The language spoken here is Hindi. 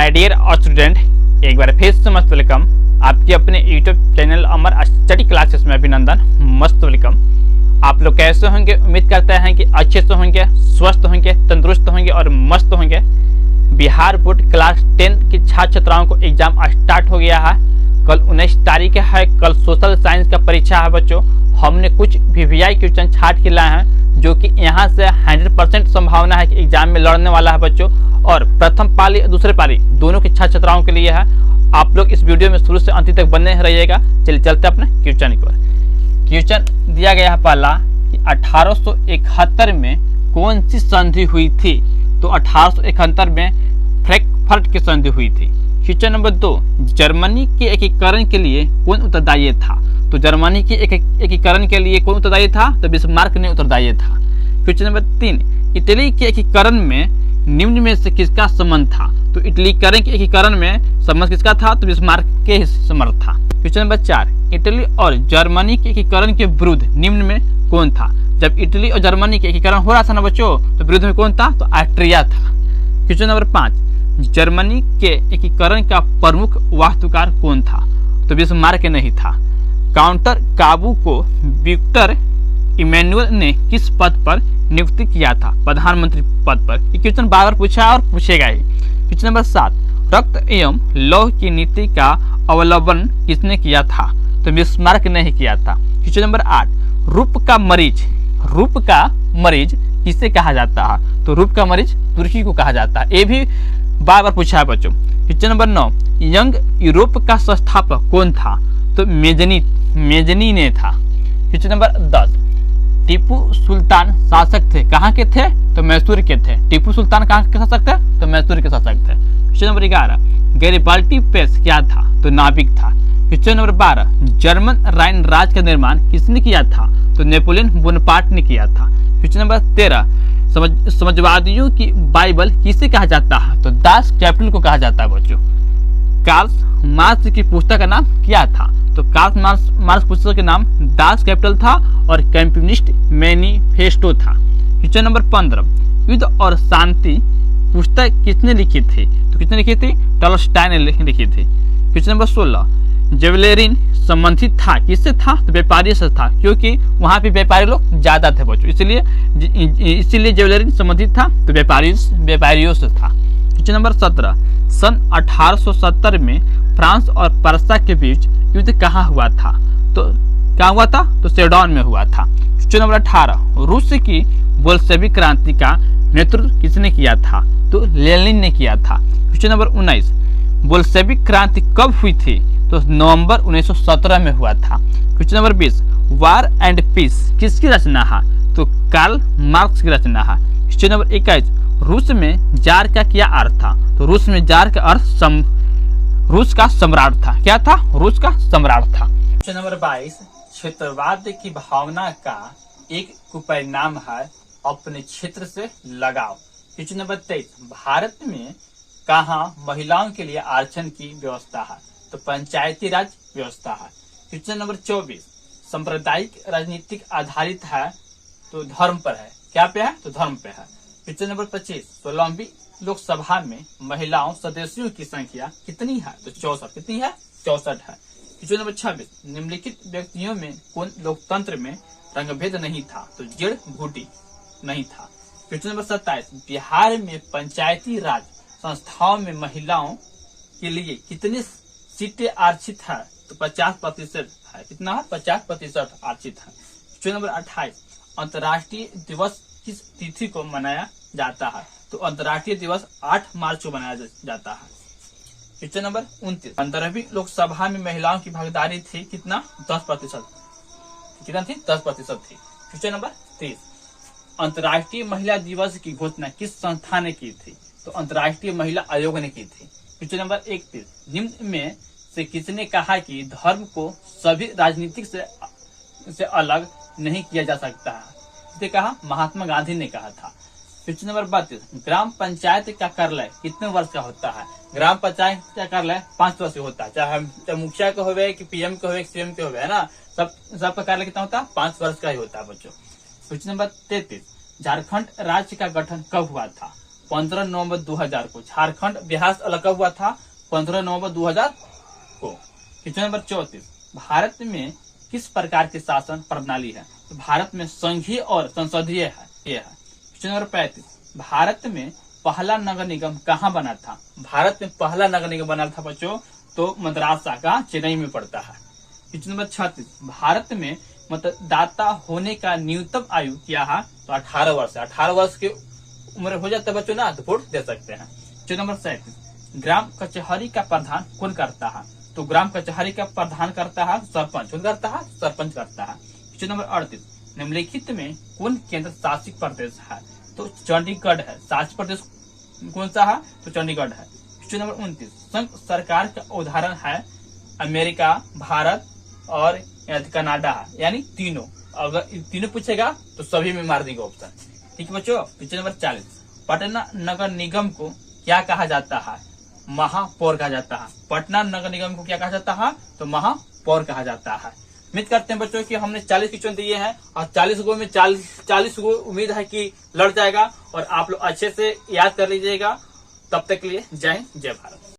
माय डियर स्टूडेंट, एक बार फिर से मस्त वेलकम आपके अपने यूट्यूब चैनल अमर स्टडी क्लासेस में। अभिनंदन, मस्त वेलकम। आप लोग कैसे होंगे? उम्मीद करते हैं कि अच्छे से होंगे, स्वस्थ होंगे, तंदुरुस्त होंगे और मस्त होंगे। बिहार बोर्ड क्लास 10 की छात्र छात्राओं को एग्जाम स्टार्ट हो गया है। कल 19 तारीख है। कल सोशल साइंस का परीक्षा है बच्चों। हमने कुछ वीवीआई क्वेश्चन छाट के लाए हैं जो कि यहाँ से 100% संभावना है कि एग्जाम में लड़ने वाला है बच्चों। और प्रथम पाली और दूसरे पाली दोनों की छात्र छात्राओं के लिए है। आप लोग इस वीडियो में शुरू से अंत तक बने रहिएगा। चलिए चलते अपने क्वेश्चन की ओर। क्वेश्चन दिया गया है पहला कि 1871 में कौन सी संधि हुई थी? तो 1871 में फ्रैंकफर्ट की संधि हुई थी। क्वेश्चन नंबर 2, जर्मनी के एकीकरण के लिए कौन उत्तरदायी था? तो जर्मनी के एकीकरण के लिए कौन उत्तरदायी था? तो बिस्मार्क ने उत्तरदायी था। क्वेश्चन नंबर 3, इटली के एकीकरण में निम्न में से किसका संबंध था? तो इटलीकरण के एकीकरण में संबंध किसका था? तो बिस्मार्क के संबंध था। क्वेश्चन नंबर 4, इटली और जर्मनी के एकीकरण के विरुद्ध निम्न में कौन था? जब इटली और जर्मनी के एकीकरण हो रहा था ना बच्चों, तो विरुद्ध में कौन था? तो ऑस्ट्रिया था। क्वेश्चन नंबर 5, जर्मनी के एकीकरण का प्रमुख वास्तुकार कौन था? तो बिस्मार्क नहीं था। काउंटर काबू को विक्टर इमैनुअल ने किस पद पर नियुक्ति किया था? प्रधानमंत्री पद पर। ये क्वेश्चन बार बार पूछा और पूछेगा ही। क्वेश्चन नंबर 7, रक्त एवं लौह की नीति का अवलंबन किसने किया था? तो बिस्मार्क ने ही किया था। क्वेश्चन नंबर 8, रूप का मरीज किसे कहा जाता है? तो रूप का मरीज तुर्की को कहा जाता है। ये भी बार बार पूछा है बच्चों। क्वेश्चन नंबर 9, यंग यूरोप का संस्थापक कौन था? तो मेजनी ने था। क्वेश्चन नंबर 10, टीपू सुल्तान शासक थे, कहाँ के थे? तो मैसूर के थे। टीपू सुल्तान कहाँ के शासक थे? तो मैसूर के शासक थे। क्वेश्चन नंबर 11, गैरिबाल्डी प्रेस क्या था? तो नाविक था। क्वेश्चन नंबर 12, जर्मन राइन राज का निर्माण किसने किया था? तो नेपोलियन बोनापार्ट ने किया था। क्वेश्चन नंबर 13, समाजवादियों की बाइबल किसे कहा जाता है? तो दास कैपिटल को कहा जाता है बच्चों। कार्ल मार्क्स की पुस्तक का नाम क्या था? तो कार्ल मार्क्स पुस्तक के नाम दास कैपिटल था और कम्युनिस्ट मैनिफेस्टो था। क्वेश्चन नंबर 15, युद्ध और शांति पुस्तक किसने लिखी थी? तो किसने लिखी थी? टॉलस्टॉय ने लिखी थी। क्वेश्चन नंबर 16, जेवलेरिन संबंधित था किससे था? तो व्यापारी से था, क्योंकि वहां पे व्यापारी लोग ज्यादा थे बच्चों, इसीलिए जेवलेरिन संबंधित था, तो व्यापारियों से था। क्वेश्चन नंबर 17, सन 1870 में फ्रांस और पर्सा के बीच युद्ध कहाँ हुआ था? तो कहाँ हुआ था? तो सेडोन में हुआ था। क्वेश्चन नंबर 18, रूस की बोल्शेविक क्रांति का नेतृत्व किसने किया था? तो लेनिन ने किया था। क्वेश्चन नंबर 19, बोल्शेविक क्रांति कब हुई थी? तो नवंबर 1917 में हुआ था। Question number 20, war and peace किसकी रचना है? तो कार्ल मार्क्स की रचना है। क्वेश्चन नंबर 21, रूस में जार का क्या अर्थ था? तो रूस में जार का अर्थ रूस का सम्राट था। क्या था? रूस का सम्राट था। क्वेश्चन नंबर 22, क्षेत्रवाद की भावना का एक परिणाम है अपने क्षेत्र से लगाव। क्वेश्चन नंबर 23, भारत में कहाँ महिलाओं के लिए आरक्षण की व्यवस्था है? तो पंचायती राज व्यवस्था है। क्वेश्चन नंबर 24, सांप्रदायिक राजनीतिक आधारित है तो धर्म पर है। क्या पे है? तो धर्म पे है। क्वेश्चन नंबर 25, 16वीं लोकसभा में महिलाओं सदस्यों की संख्या कितनी है? तो 64। कितनी है? 64 है। क्वेश्चन नंबर 26, निम्नलिखित व्यक्तियों में कौन लोकतंत्र में रंगभेद नहीं था? तो जेड भूटी नहीं था। क्वेश्चन नंबर 27, बिहार में पंचायती राज संस्थाओं में महिलाओं के लिए कितनी सीटें आरक्षित है? तो 50% है। कितना है? 50% आरक्षित है। क्वेश्चन नंबर 28, अंतर्राष्ट्रीय दिवस किस तिथि को मनाया जाता है? तो अंतर्राष्ट्रीय दिवस 8 मार्च को मनाया जाता है। क्वेश्चन नंबर 29, 15वीं लोकसभा में महिलाओं की भागीदारी थी कितना? 10%। कितना थी? 10% थी। क्वेश्चन नंबर 30, अंतर्राष्ट्रीय महिला दिवस की घोषणा किस संस्था ने की थी? तो अंतर्राष्ट्रीय महिला आयोग ने की थी। क्वेश्चन नंबर 31, निम्न में से किसने कहा कि धर्म को सभी राजनीतिक से अलग नहीं किया जा सकता है? इसने कहा? महात्मा गांधी ने कहा था। क्वेश्चन नंबर 32, ग्राम पंचायत का कार्यालय कितने वर्ष का होता है? ग्राम पंचायत का कार्यालय 5 वर्ष का होता है। चाहे मुखिया का होवे कि पीएम का होवे, सीएम का होवे, है ना, सबका कार्यालय कितना होता है? 5 वर्ष का ही होता है बच्चों। क्वेश्चन नंबर 33, झारखंड राज्य का गठन कब हुआ था? 15 नवंबर 2000 को। झारखंड बिहार से अलग हुआ था 15 नवंबर 2000 को। क्वेश्चन नंबर 34, भारत में किस प्रकार की शासन प्रणाली है? तो भारत में संघीय और संसदीय है, ये है। क्वेश्चन नंबर 35, भारत में पहला नगर निगम कहाँ बना था? भारत में पहला नगर निगम बना था बच्चों तो मद्रासा का चेन्नई में पड़ता है। क्वेश्चन नंबर 36, भारत में मतदाता होने का न्यूनतम आयु क्या है? तो 18 वर्ष है। 18 वर्ष की उम्र हो जाता है बच्चों ना तो वोट दे सकते हैं। क्वेश्चन नंबर 37, ग्राम कचहरी का प्रधान कौन करता है? तो ग्राम कचहरी का प्रधान करता है सरपंच। कौन करता है? सरपंच करता है। क्वेश्चन नंबर 38, निम्नलिखित में कौन केंद्र शासित प्रदेश है? तो चंडीगढ़ है। शासित प्रदेश कौन सा है? तो चंडीगढ़ है। क्वेश्चन नंबर 29, संघ सरकार का उदाहरण है अमेरिका, भारत और कनाडा है, यानी तीनों। अगर तीनों पूछेगा तो सभी में मार देंगे ऑप्शन। ठीक है बच्चों। क्वेश्चन नंबर 40, पटना नगर निगम को क्या कहा जाता है? महापौर कहा जाता है। पटना नगर निगम को क्या कहा जाता है? तो महापौर कहा जाता है। उम्मीद करते हैं बच्चों कि हमने 40 क्वेश्चन दिए हैं और 40 गो में 40 गो उम्मीद है कि लड़ जाएगा और आप लोग अच्छे से याद कर लीजिएगा। तब तक के लिए जय हिंद, जय भारत।